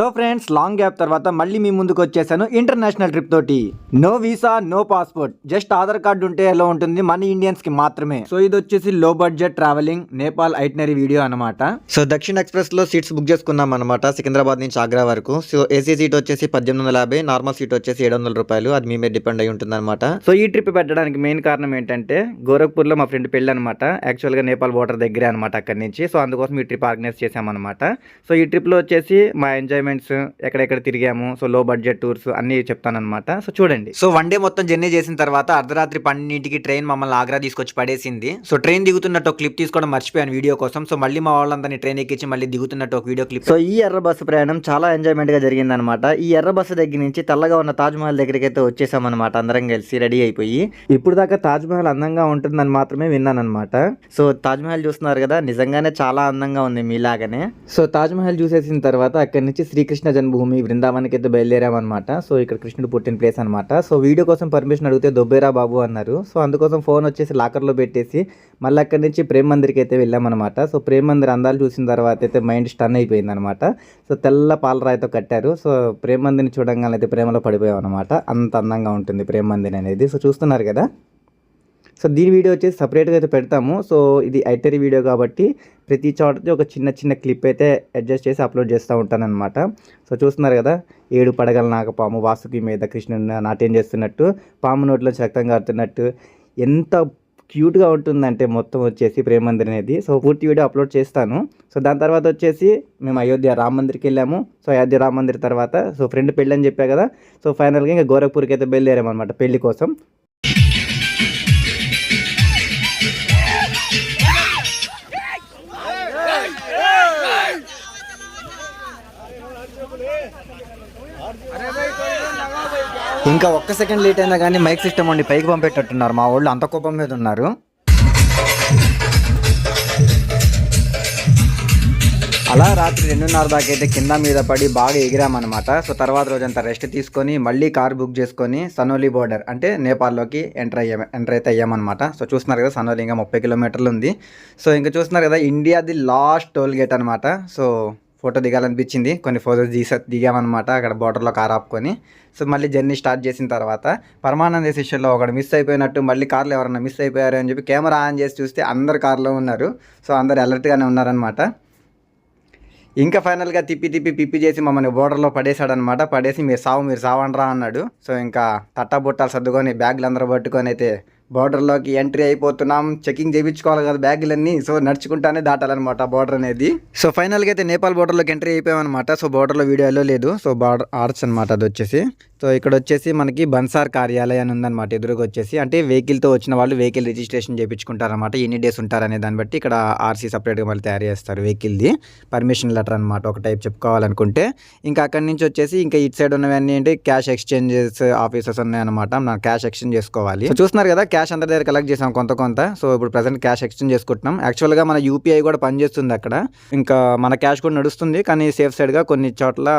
So friends, long gap తర్వాత మళ్ళీ మీ ముందుకు వచ్చేసాను ఇంటర్నేషనల్ ట్రిప్ తోటి. No visa, no passport, just Aadhaar card ఉంటే ఎలా ఉంటుంది మన ఇండియన్స్ కి మాత్రమే. సో ఇది వచ్చేసి లో budget travelling Nepal itinerary video అనమాట. సో దక్షిణ ఎక్స్ప్రెస్ లో సీట్స్ బుక్ చేసుకున్నాం అనమాట, సికింద్రాబాద్ నుంచి ఆగ్రా వరకు. సో ఏసీ సీట్ వచ్చేసి 1850, నార్మల్ సీట్ వచ్చేసి 700 రూపాయలు. అది మీ మీద డిపెండ్ అయి ఉంటుంది అనమాట. సో ఈ ట్రిప్ పెట్టడానికి మెయిన్ కారణం ఏంటంటే గోరఖ్పూర్ లో మా ఫ్రెండ్ పెళ్ళి అనమాట. యాక్చువల్ గా నేపాల్ బోర్డర్ దగ్గరే అనమాట అక్కడి నుంచి. సో అందుకోసం ఈ ట్రిప్ ఆర్గనైజ్ చేసామన్నమాట. సో ఈ ట్రిప్ లో వచ్చేసి మా ఎంజాయ్మెంట్స్, ఎక్కడెక్కడ తిరిగాము, సో లో బడ్జెట్ టూర్స్ అన్ని చెప్తానమాట. సో చూడండి. సో వన్ డే మొత్తం జర్నీ చేసిన తర్వాత అర్ధరాత్రి 12కి ట్రైన్ మమ్మల్ని ఆగ్రా తీసుకొచ్చి పడేసింది. సో ట్రైన్ దిగుతున్నట్టు ఒక క్లిప్ తీసుకోవడం మర్చిపోయాను వీడియో కోసం. సో మళ్ళీ మా వాళ్ళందరినీ ట్రైన్ ఎక్కించి మళ్ళీ దిగుతున్నట్టు ఒక వీడియో క్లిప్. సో ఈ ఎర్ర బస్సు ప్రయాణం చాలా ఎంజాయ్మెంట్ గా జరిగింది అనమాట. ఈ ఎర్ర బస్సు దగ్గర నుంచి తెల్లగా ఉన్న తాజ్ మహల్ దగ్గరికి అయితే వచ్చేసామన్నమాట, అందరం కలిసి రెడీ అయిపోయి. ఇప్పుడు దాకా తాజ్ మహల్ అందంగా ఉంటుందని మాత్రమే విన్నాను అనమాట. సో తాజ్ మహల్ చూస్తున్నారు కదా, నిజంగానే చాలా అందంగా ఉంది మీలాగానే. సో తాజ్ మహల్ చూసేసిన తర్వాత అక్కడి నుంచి శ్రీకృష్ణ జన్మభూమి వృందావన్కి అయితే బయలుదేరామన్నమాట. సో ఇక్కడ కృష్ణుడు పుట్టిన ప్లేస్ అనమాట. సో వీడియో కోసం పర్మిషన్ అడిగితే దొబ్బేరా బాబు అన్నారు. సో అందుకోసం ఫోన్ వచ్చేసి లాకర్లో పెట్టేసి మళ్ళీ అక్కడి నుంచి ప్రేమ్ మందిర్కి అయితే వెళ్ళామన్నమాట. సో ప్రేమ్ మందిర్ అందాలు చూసిన తర్వాత అయితే మైండ్ స్టన్ అయిపోయింది అనమాట. సో తెల్ల పాలరాయితో కట్టారు. సో ప్రేమ్ మందిర్ని చూడంగానే అయితే ప్రేమలో పడిపోయాం అనమాట. అంత అందంగా ఉంటుంది ప్రేమ్ మందిర్ అనేది. సో చూస్తున్నారు కదా. సో దీని వీడియో వచ్చేసి సపరేట్గా అయితే పెడతాము. సో ఇది ఐటరీ వీడియో కాబట్టి ప్రతి చోట ఒక చిన్న చిన్న క్లిప్ అయితే అడ్జస్ట్ చేసి అప్లోడ్ చేస్తూ ఉంటానన్నమాట. సో చూస్తున్నారు కదా, 7 పడగల నాగపాము వాసుకి మీద కృష్ణుని నాట్యం చేస్తున్నట్టు, పాము నోట్లోంచి రక్తం కారుతున్నట్టు ఎంత క్యూట్గా ఉంటుందంటే మొత్తం వచ్చేసి ప్రేమ్ మందిర్ అనేది. సో పూర్తి వీడియో అప్లోడ్ చేస్తాను. సో దాని తర్వాత వచ్చేసి మేము అయోధ్య రామ్ మందిర్కి వెళ్ళాము. సో అయోధ్య రామ్ మందిర్ తర్వాత సో ఫ్రెండ్ పెళ్ళి అని చెప్పా కదా. సో ఫైనల్గా ఇంకా గోరఖ్పూర్కి అయితే బయలుదేరామన్నమాట పెళ్లి కోసం. ఇంకా ఒక్క సెకండ్ లేట్ అయినా కానీ మైక్ సిస్టమ్ ఉండి పైకి పంపేటట్టున్నారు మా వాళ్ళు, అంత కోపం మీద ఉన్నారు. అలా రాత్రి 2:30 దాకా అయితే కింద మీద పడి బాగా ఎగిరామన్నమాట. సో తర్వాత రోజంతా రెస్ట్ తీసుకొని మళ్ళీ కార్ బుక్ చేసుకొని సనోలి బోర్డర్ అంటే నేపాల్లోకి ఎంటర్ అయితే అయ్యామన్నమాట. సో చూస్తున్నారు కదా, సనోలి ఇంకా 30 కిలోమీటర్లు ఉంది. సో ఇంకా చూస్తున్నారు కదా, ఇండియాది లాస్ట్ టోల్ గేట్ అనమాట. సో ఫోటో దిగాలనిపించింది, కొన్ని ఫోటోస్ దిగామన్నమాట అక్కడ బోర్డర్లో కార్ ఆపుకొని. సో మళ్ళీ జర్నీ స్టార్ట్ చేసిన తర్వాత పరమానంద సెషన్లో ఒకటి మిస్ అయిపోయినట్టు మళ్ళీ కార్లో ఎవరన్నా మిస్ అయిపోయారు అని చెప్పి కెమెరా ఆన్ చేసి చూస్తే అందరు కార్లో ఉన్నారు. సో అందరు అలర్ట్గానే ఉన్నారనమాట. ఇంకా ఫైనల్గా తిప్పి చేసి మమ్మల్ని బోర్డర్లో పడేశాడనమాట. పడేసి మీరు సావండ్రా అన్నాడు. సో ఇంకా తట్టాబుట్టాలు సర్దుకొని బ్యాగులు అందరూ పట్టుకొని అయితే బోర్డర్లోకి ఎంట్రీ అయిపోతున్నాం. చెకింగ్ చేయించుకోవాలి కదా బ్యాగులన్నీ. సో నడుచుకుంటానే దాటాలన్నమాట బోర్డర్ అనేది. సో ఫైనల్గా అయితే నేపాల్ బోర్డర్లోకి ఎంట్రీ అయిపోయామన్నమాట. సో బోర్డర్లో వీడియోలో లేదు. సో బోర్డర్ ఆర్చ్ అనమాట అది వచ్చేసి. సో ఇక్కడ వచ్చేసి మనకి బన్సార్ కార్యాలయం అని ఉందన్నమాట ఎదురుగా వచ్చేసి. అంటే వెహికల్తో వచ్చిన వాళ్ళు వెహికల్ రిజిస్ట్రేషన్ చేయించుకుంటారనమాట, ఎన్ని డేస్ ఉంటారనే దాన్ని బట్టి ఇక్కడ ఆర్సీ సపరేట్గా మళ్ళీ తయారు చేస్తారు వెహికల్ది, పర్మిషన్ లెటర్ అనమాట ఒక టైప్ చెప్పుకోవాలనుకుంటే. ఇంకా అక్కడి నుంచి వచ్చేసి ఇంకా ఇటు సైడ్ ఉన్నవన్నీ ఏంటి క్యాష్ ఎక్స్చేంజెస్ ఆఫీసెస్ ఉన్నాయన్నమాట. మనం క్యాష్ ఎక్స్చేంజ్ చేసుకోవాలి. సో చూస్తున్నారు కదా, క్యాష్ అందరి దగ్గర కలెక్ట్ చేసాం కొంత. సో ఇప్పుడు ప్రజెంట్ క్యాష్ ఎక్స్చేంజ్ చేసుకుంటున్నాం. యాక్చువల్గా మన యూపీఐ కూడా పనిచేస్తుంది అక్కడ. ఇంకా మన క్యాష్ కూడా నడుస్తుంది, కానీ సేఫ్ సైడ్గా కొన్ని చోట్ల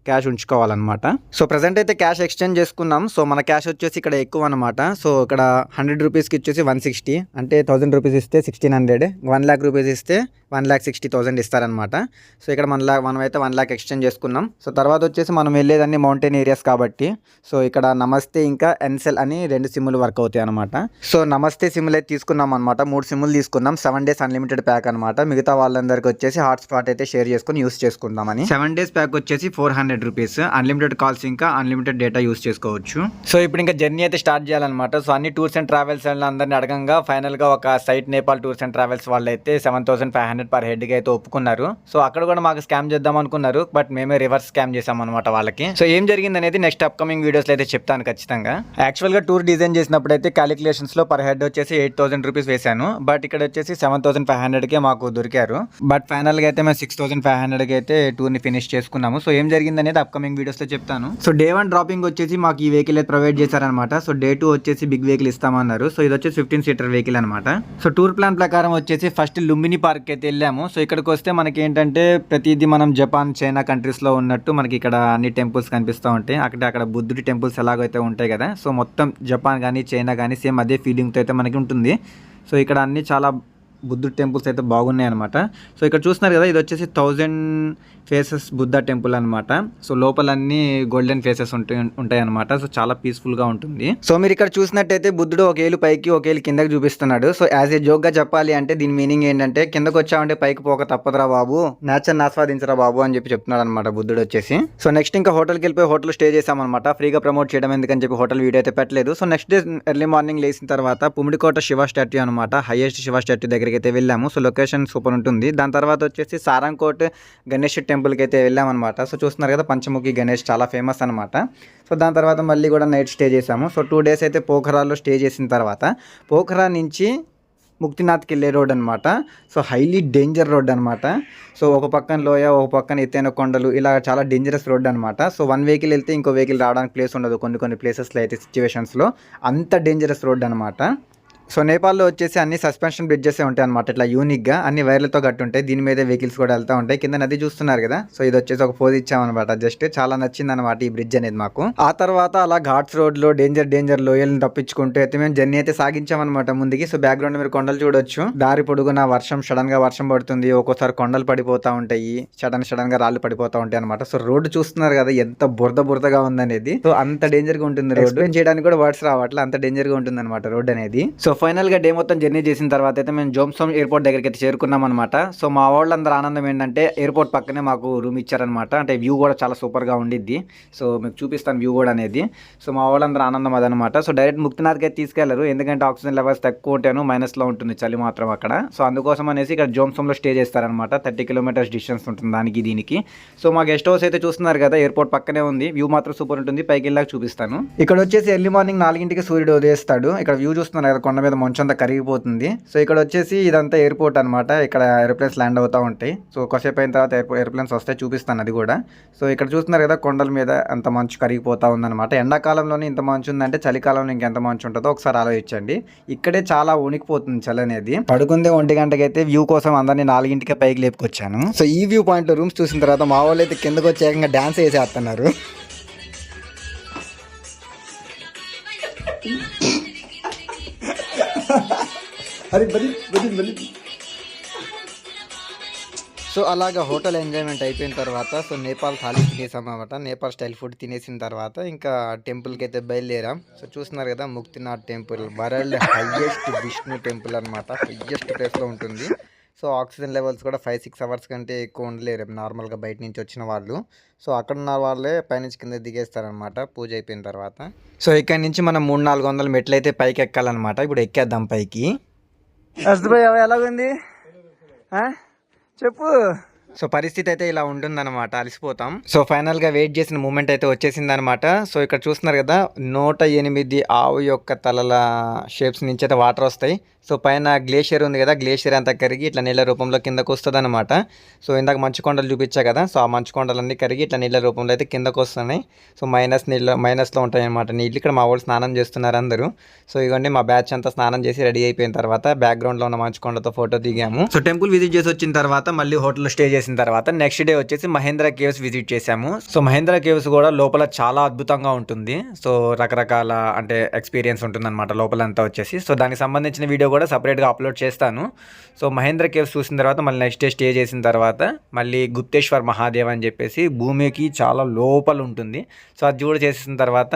క్యాష్ ఉంచుకోవాలన్నమాట. సో ప్రజెంట్ అయితే క్యాష్ ఎక్స్చేంజ్ చేసుకున్నాం. సో మన క్యాష్ వచ్చేసి ఇక్కడ ఎక్కువ అనమాట. సో ఇక్కడ 100 రూపీస్కి వచ్చేసి 160, అంటే 1000 రూపీస్ ఇస్తే 1600, 1 lakh రూపీస్ ఇస్తే 1,60,000 ఇస్తారనమాట. సో ఇక్కడ మనమైతే 1 lakh ఎక్స్చేంజ్ చేసుకున్నాం. సో తర్వాత వచ్చేసి మనం వెళ్ళేదన్నీ మౌంటైన్ ఏరియాస్ కాబట్టి సో ఇక్కడ నమస్తే ఇంకా ఎన్సెల్ అని 2 సిమ్లు వర్క్ అవుతాయి అనమాట. సో నమస్తే సిమ్లు అయితే తీసుకున్నాం అనమాట. 3 సిమ్లు తీసుకున్నాం. 7 days అన్లిమిటెడ్ ప్యాక్ అనమాట. మిగతా వాళ్ళందరికీ వచ్చేసి హాట్స్పాట్ అయితే షేర్ చేసుకుని యూస్ చేసుకుందామని. 7 days ప్యాక్ వచ్చేసి 400 రూపీస్, అన్లిమిటెడ్ కాల్స్ ఇంకా అన్లిమిటెడ్ డేటా యూస్ చేసుకోవచ్చు. సో ఇప్పుడు ఇంకా జర్నీ అయితే స్టార్ట్ చేయాలన్నమాట. సో అన్ని టూర్స్ అండ్ ట్రావెల్స్ అందరినీ అడగంగా ఫైనల్గా ఒక site Nepal tours and travels వాళ్ళు అయితే 7,500 పర్ హెడ్కి అయితే ఒప్పుకున్నారు. సో అక్కడ కూడా మాకు స్కామ్ చేద్దాం అనుకున్నారు, బట్ మేమే రివర్స్ స్కామ్ చేసాం అనమాట వాళ్ళకి. సో ఏం జరిగింది అనేది నెక్స్ట్ అప్కమింగ్ వీడియోస్లో అయితే చెప్తాను ఖచ్చితంగా. యాక్చువల్గా టూర్ డిజైన్ చేసినప్పుడు అయితే క్యాలిక్యులేషన్స్లో పర్ హెడ్ వచ్చేసి 8,000 రూపీస్ వేసాను, బట్ ఇక్కడ వచ్చేసి 7,500కే మాకు దొరికారు. బట్ ఫైనల్గా అయితే మేము 6,500కి అయితే టూర్ని ఫినిష్ చేసుకున్నాము. సో ఏం జరిగింది అనేది అప్కమింగ్ వీడియోస్లో చెప్తాను. సో డే 1 డ్రాపింగ్ వచ్చేసి మాకు ఈ వెహికల్ అయితే ప్రొవైడ్ చేశారనమాట. సో డే 2 వచ్చేసి బిగ్ వెహికల్ ఇస్తామన్నారు. సో ఇది వచ్చేసి 15 సీటర్ వెహికల్ అనమాట. సో టూర్ ప్లాన్ ప్రకారం వచ్చేసి ఫస్ట్ లుంబిని పార్క్ అయితే వెళ్ళాము. సో ఇక్కడికి వస్తే మనకి ఏంటంటే ప్రతిదీ మనం జపాన్ చైనా కంట్రీస్లో ఉన్నట్టు మనకి ఇక్కడ అన్ని టెంపుల్స్ కనిపిస్తూ ఉంటాయి. అక్కడ బుద్ధుడి టెంపుల్స్ ఎలాగైతే ఉంటాయి కదా. సో మొత్తం జపాన్ కానీ చైనా కానీ సేమ్ అదే ఫీలింగ్తో అయితే మనకి ఉంటుంది. సో ఇక్కడ అన్ని చాలా బుద్ధుడు టెంపుల్స్ అయితే బాగున్నాయి అనమాట. సో ఇక్కడ చూస్తున్నారు కదా, ఇది వచ్చేసి 1000 ఫేసెస్ బుద్ధ టెంపుల్ అనమాట. సో లోపలన్నీ గోల్డెన్ ఫేసెస్ ఉంటాయి అనమాట. సో చాలా పీస్ఫుల్గా ఉంటుంది. సో మీరు ఇక్కడ చూసినట్టయితే బుద్ధుడు ఒక ఏలు పైకి ఒక ఏలు కిందకి చూపిస్తున్నాడు. సో యాజ్ ఏ జోక్గా చెప్పాలి అంటే దీని మీనింగ్ ఏంటంటే, కిందకు వచ్చామంటే పైకి పోక తప్పదురా బాబు, నేచర్ని ఆస్వాదించరా బాబు అని చెప్తున్నాడు అనమాట బుద్ధుడు వచ్చేసి. సో నెక్స్ట్ ఇంకా హోటల్కి వెళ్ళిపోయి హోటల్ స్టే చేసామన్నమాట. ఫ్రీగా ప్రమోట్ చేయడం ఎందుకని చెప్పి హోటల్ వీడియో అయితే పెట్టలేదు. So next day early morning లేచిన తర్వాత పుమిడికోట శివ స్టాట్యూ అనమాట, హైయెస్ట్ శివ స్టాట్యూ దగ్గరికి అయితే వెళ్ళాము. సో లొకేషన్ సూపర్ ఉంటుంది. దాని తర్వాత వచ్చేసి సారంకోట్ గణేష్ టెంపుల్కి అయితే వెళ్ళామన్నమాట. సో చూస్తున్నారు కదా, పంచముఖి గణేష్ చాలా ఫేమస్ అనమాట. సో దాని తర్వాత మళ్ళీ కూడా నైట్ స్టే చేసాము. సో 2 days అయితే పోఖరాలో స్టే చేసిన తర్వాత పోఖరా నుంచి ముక్తినాథ్కి వెళ్ళే రోడ్ అనమాట. సో హైలీ డేంజర్ రోడ్ అనమాట. సో ఒక పక్కన లోయ, ఒక పక్కన ఎత్తైన కొండలు, ఇలా చాలా డేంజరస్ రోడ్ అనమాట. సో 1 vehicle వెళ్తే ఇంకో వెహికల్ రావడానికి ప్లేస్ ఉండదు కొన్ని ప్లేసెస్లో అయితే, సిచ్యువేషన్స్లో అంత డేంజరస్ రోడ్ అనమాట. సో నేపాల్లో వచ్చేసి అన్ని సస్పెన్షన్ బ్రిడ్జెస్ ఉంటాయి అనమాట, ఇట్లా యూనిక్గా అన్ని వైర్లతో కట్టి ఉంటాయి. దీని మీద వెహికల్స్ కూడా వెళ్తూ ఉంటాయి. కింద నది చూస్తున్నారు కదా, సో ఇది వచ్చేసి ఒక పోజ్ ఇచ్చామన్నమాట. జస్ట్ చాలా నచ్చింది అనమాట ఈ బ్రిడ్జ్ అనేది మాకు. ఆ తర్వాత అలా ఘాట్స్ రోడ్లో డేంజర్ లోయల్ని తప్పించుకుంటూ అయితే మేము జర్నీ అయితే సాగించామన్నమాట ముందుకి. సో బ్యాక్గ్రౌండ్ మీరు కొండలు చూడొచ్చు. దారి పొడుగున సడన్ గా వర్షం పడుతుంది, ఒక్కోసారి కొండలు పడిపోతూ ఉంటాయి, సడన్ గా రాళ్ళు పడిపోతూ ఉంటాయి అనమాట. సో రోడ్డు చూస్తున్నారు కదా ఎంత బురదగా ఉందనేది. సో అంత డేంజర్ గా ఉంటుంది రోడ్. ఎక్స్ప్లెయిన్ చేయడానికి కూడా వర్డ్స్ రావట్లే, అంత డేంజర్ గా ఉంటుంది అనమాట రోడ్ అనేది. సో ఫైనల్గా డే మొత్తం జర్నీ చేసిన తర్వాత అయితే మేము జోమ్సోమ్ ఎయిర్పోర్ట్ దగ్గరికి అయితే చేరుకున్నాం అనమాట. సో మా వాళ్ళందరూ ఆనందం ఏంటంటే ఎయిర్పోర్ట్ పక్కనే మాకు రూమ్ ఇచ్చారనమాట. అంటే వ్యూ కూడా చాలా సూపర్గా ఉండిద్ది. సో మీకు చూపిస్తాను వ్యూ కూడా అనేది. సో మా వాళ్ళందరూ ఆనందం అదనమాట. సో డైరెక్ట్ ముక్తినాథ్కి అయితే తీసుకెళ్లరు, ఎందుకంటే ఆక్సిజన్ లెవెల్స్ తక్కువ ఉంటాను, మైనస్లో ఉంటుంది చలి మాత్రం అక్కడ. సో అందుకోసం అనేసి ఇక్కడ జోమ్సోమ్లో స్టే చేస్తారనమాట. 30 kilometers డిస్టెన్స్ ఉంటుంది దానికి దీనికి. సో మా గెస్ట్ హౌస్ అయితే చూస్తున్నారు కదా, ఎయిర్పోర్ట్ పక్కనే ఉంది. వ్యూ మాత్రం సూపర్ ఉంటుంది. పైకి వెళ్ళాక చూపిస్తాను. ఇక్కడ వచ్చేసి ఎర్లీ మార్నింగ్ 4 సూర్యుడు ఉదయిస్తాడు. ఇక్కడ వ్యూ చూస్తున్నారు కదా, కొండ మీద మంచంతా కరిగిపోతుంది. సో ఇక్కడ వచ్చేసి ఇదంతా ఎయిర్పోర్ట్ అనమాట. ఇక్కడ ఏరోప్లేన్స్ ల్యాండ్ అవుతూ ఉంటాయి. సో కొద్దిసేపు అయిన తర్వాత ఏరోప్లేన్స్ వస్తే చూపిస్తాను అది కూడా. సో ఇక్కడ చూస్తున్నారు కదా, కొండల మీద అంత మంచు కరిగిపోతూ ఉందన్నమాట. ఎండాకాలంలోనే ఇంత మంచు ఉందంటే చలికాలంలో ఇంకెంత మంచు ఉంటుందో ఒకసారి ఆలోచించండి. ఇక్కడే చాలా ఉనికిపోతుంది చలి అనేది. పడుకుందే 1 గంటకి అయితే వ్యూ కోసం అందరినీ 4 పైకి లేపుకొచ్చాను. సో ఈ వ్యూ పాయింట్ లో రూమ్స్ చూసిన తర్వాత మా వాళ్ళు అయితే కిందకు వచ్చి ఏకంగా డాన్స్ వేసేస్తున్నారు. సో అలాగా హోటల్ ఎంజాయ్మెంట్ అయిపోయిన తర్వాత సో నేపాల్ థాలీ తినేసాం అనమాట. నేపాల్ స్టైల్ ఫుడ్ తినేసిన తర్వాత ఇంకా టెంపుల్కి అయితే బయలుదేరాం. సో చూస్తున్నారు కదా, Muktinath temple world highest Vishnu temple అనమాట. హైయెస్ట్ ప్లేస్లో ఉంటుంది. సో ఆక్సిజన్ లెవెల్స్ కూడా 5-6 hours కంటే ఎక్కువ ఉండలేరు నార్మల్గా బయట నుంచి వచ్చిన వాళ్ళు. సో అక్కడ ఉన్న వాళ్ళే పైనుంచి కింద దిగేస్తారనమాట పూజ అయిపోయిన తర్వాత. సో ఇక్కడ నుంచి మనం 300-400 మెట్లు అయితే పైకి ఎక్కాలన్నమాట. ఇప్పుడు ఎక్కేద్దాం పైకి. ఎలాగుంది చెప్పు. సో పరిస్థితి అయితే ఇలా ఉంటుందన్నమాట, అలసిపోతాం. సో ఫైనల్గా వెయిట్ చేసిన మూమెంట్ అయితే వచ్చేసింది అనమాట. సో ఇక్కడ చూస్తున్నారు కదా, 108 ఆవు యొక్క తలల షేప్స్ నుంచి అయితే వాటర్ వస్తాయి. సో పైన గ్లేషియర్ ఉంది కదా, గ్లేషియర్ అంతా కరిగి ఇట్లా నీళ్ళ రూపంలో కిందకు వస్తుంది అనమాట. సో ఇందాక మంచు కొండలు చూపించా కదా, సో ఆ మంచు కొండలన్నీ కరిగి ఇట్లా నీళ్ళ రూపంలో అయితే కిందకు వస్తున్నాయి. సో మైనస్లో ఉంటాయి అనమాట నీళ్ళు. ఇక్కడ మా వాళ్ళు స్నానం చేస్తున్నారు అందరూ. సో ఇవ్వండి మా బ్యాచ్ అంతా స్నానం చేసి రెడీ అయిపోయిన తర్వాత బ్యాక్గ్రౌండ్లో ఉన్న మంచు కొండతో ఫోటో దిగాము. సో టెంపుల్ విజిట్ చేసి వచ్చిన తర్వాత మళ్ళీ హోటల్లో స్టే చేసిన తర్వాత నెక్స్ట్ డే వచ్చేసి మహేంద్ర కేవ్స్ విజిట్ చేసాము. సో మహేంద్ర కేవ్స్ కూడా లోపల చాలా అద్భుతంగా ఉంటుంది. సో రకరకాల అంటే ఎక్స్పీరియన్స్ ఉంటుంది అనమాట లోపలంతా వచ్చేసి. సో దానికి సంబంధించిన వీడియో కూడా సపరేట్గా అప్లోడ్ చేస్తాను. సో మహేంద్ర కేవ్స్ చూసిన తర్వాత మళ్ళీ నెక్స్ట్ డే స్టే చేసిన తర్వాత మళ్ళీ గుప్తేశ్వర్ మహాదేవ్ అని చెప్పేసి భూమికి చాలా లోపల ఉంటుంది. సో అది కూడా చేసిన తర్వాత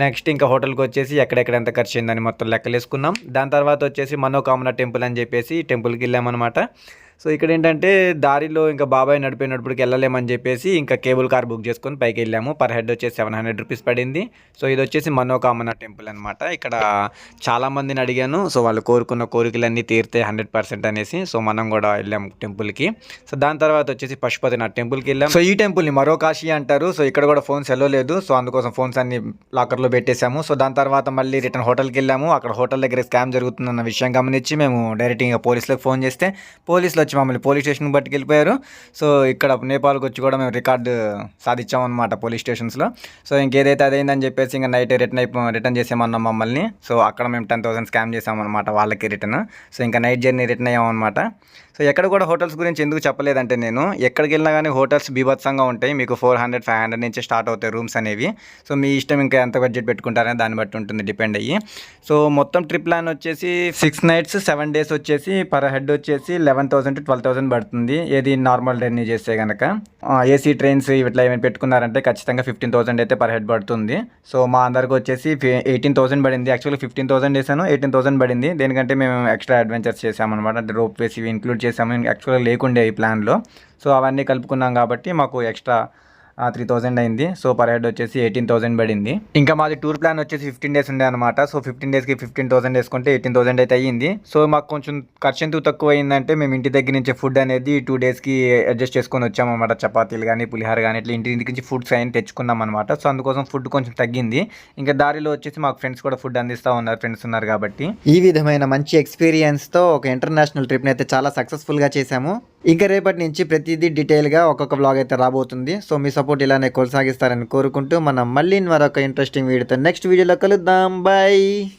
నెక్స్ట్ ఇంకా హోటల్కి వచ్చేసి ఎక్కడెక్కడ ఎంత ఖర్చు అయిందని మొత్తం లెక్కలేసుకున్నాం. దాని తర్వాత వచ్చేసి మనోకామన టెంపుల్ అని చెప్పేసి టెంపుల్కి వెళ్ళామన్నమాట. సో ఇక్కడ ఏంటంటే దారిలో ఇంకా బాబాయ్ నడిపోయినప్పటికి వెళ్ళలేమని చెప్పేసి ఇంకా కేబుల్ కార్ బుక్ చేసుకొని పైకి వెళ్ళాము. పర్ హెడ్ వచ్చేసి 700 రూపీస్ పడింది. సో ఇది వచ్చేసి మనోకామన టెంపుల్ అనమాట. ఇక్కడ చాలామందిని అడిగాను, సో వాళ్ళు కోరుకున్న కోరికలన్నీ తీరితే 100% అనేసి. సో మనం కూడా వెళ్ళాము టెంపుల్కి. సో దాని తర్వాత వచ్చేసి పశుపతినాథ్ టెంపుల్కి వెళ్ళాము. సో ఈ టెంపుల్ని మరో కాశీ అంటారు. సో ఇక్కడ కూడా ఫోన్స్ వెళ్ళలేదు. సో అందుకోసం ఫోన్స్ అన్ని లాకర్లో పెట్టేశాము. సో దాని తర్వాత మళ్ళీ రిటర్న్ హోటల్కి వెళ్ళాము. అక్కడ హోటల్ దగ్గర స్కామ్ జరుగుతుందన్న విషయం గమనించి మేము డైరెక్ట్ ఇంకా పోలీసులకు ఫోన్ చేస్తే పోలీసులు మమ్మల్ని పోలీస్ స్టేషన్కి పట్టుకెళ్ళిపోయారు. సో ఇక్కడ నేపాల్కి వచ్చి కూడా మేము రికార్డు సాధించామన్నమాట పోలీస్ స్టేషన్స్లో. సో ఇంకేదైతే అదైందని చెప్పేసి ఇంకా నైట్ రిటర్న్ చేసామన్నాం మమ్మల్ని. సో అక్కడ మేము 10,000 స్కామ్ చేసామన్నమాట వాళ్ళకి రిటర్న్. సో ఇంకా నైట్ జర్నీ రిటర్న్ అయ్యామన్నమాట. సో సో ఎక్కడ కూడా హోటల్స్ గురించి ఎందుకు చెప్పలేదంటే నేను ఎక్కడికి వెళ్ళినా కానీ హోటల్స్ బీభత్సంగా ఉంటాయి. మీకు 400-500 నుంచి స్టార్ట్ అవుతాయి రూమ్స్ అనేవి. సో మీ ఇష్టం ఇంకా ఎంత బడ్జెట్ పెట్టుకుంటారనే దాన్ని బట్టి ఉంటుంది డిపెండ్ అయ్యి. సో మొత్తం ట్రిప్ ప్లాన్ వచ్చేసి 6 nights 7 days వచ్చేసి పర్ హెడ్ వచ్చేసి 11,000 to 12,000 పడుతుంది. ఏది నార్మల్ జర్నీ చేస్తే కనుక ఏసీ ట్రైన్స్ ఇట్లా ఏమైనా పెట్టుకున్నారంటే ఖచ్చితంగా 15,000 అయితే పర్ హెడ్ పడుతుంది. సో మా అందరికి వచ్చేసి 18,000 పడింది. యాక్చువల్గా 15,000 చేశాను, 18,000 పడింది. దేనికంటే మేము ఎక్స్ట్రా అడ్వెంచర్స్ చేసామన్నమాట. అంటే రోప్ వేసి ఇవి ఇంక్లూడ్ చేసాము, యాక్చువల్గా లేకుండే ఈ ప్లాన్లో. సో అవన్నీ కలుపుకున్నాం కాబట్టి మాకు ఎక్స్ట్రా 3,000 అయింది. సో పర్ హెడ్ వచ్చేసి 18,000 పడింది. ఇంకా మాది టూర్ ప్లాన్ వచ్చేసి 15 days ఉండే అనమాట. సో 15 daysకి 15,000 వేసుకుంటే 18,000 అయితే అయ్యింది. సో మాకు కొంచెం ఖర్చు ఎందుకు తక్కువ అయిందంటే మేము ఇంటి దగ్గర నుంచి ఫుడ్ అనేది 2 daysకి అడ్జస్ట్ చేసుకొని వచ్చామన్నమాట. చపాతీలు కానీ పులిహార కానీ ఇట్లా ఇంటి నుంచి ఫుడ్స్ అయినా తెచ్చుకున్నాం అనమాట. సో అందుకోసం ఫుడ్ కొంచెం తగ్గింది. ఇంకా దారిలో వచ్చేసి మాకు ఫ్రెండ్స్ కూడా ఫుడ్ అందిస్తూ ఉన్నారు, ఫ్రెండ్స్ ఉన్నారు కాబట్టి. ఈ విధమైన మంచి ఎక్స్పీరియన్స్తో ఒక ఇంటర్నేషనల్ ట్రిప్ని అయితే చాలా సక్సెస్ఫుల్గా చేశాము. ఇంకా రేపటి నుంచి ప్రతిదీ డీటెయిల్గా ఒక్కొక్క వ్లాగ్ అయితే రాబోతుంది. సో మీ సపోర్ట్ ఇలానే కొనసాగిస్తారని కోరుకుంటూ మనం మళ్ళీ మరొక ఇంట్రెస్టింగ్ వీడియోతో నెక్స్ట్ వీడియోలో కలుద్దాం. బాయ్.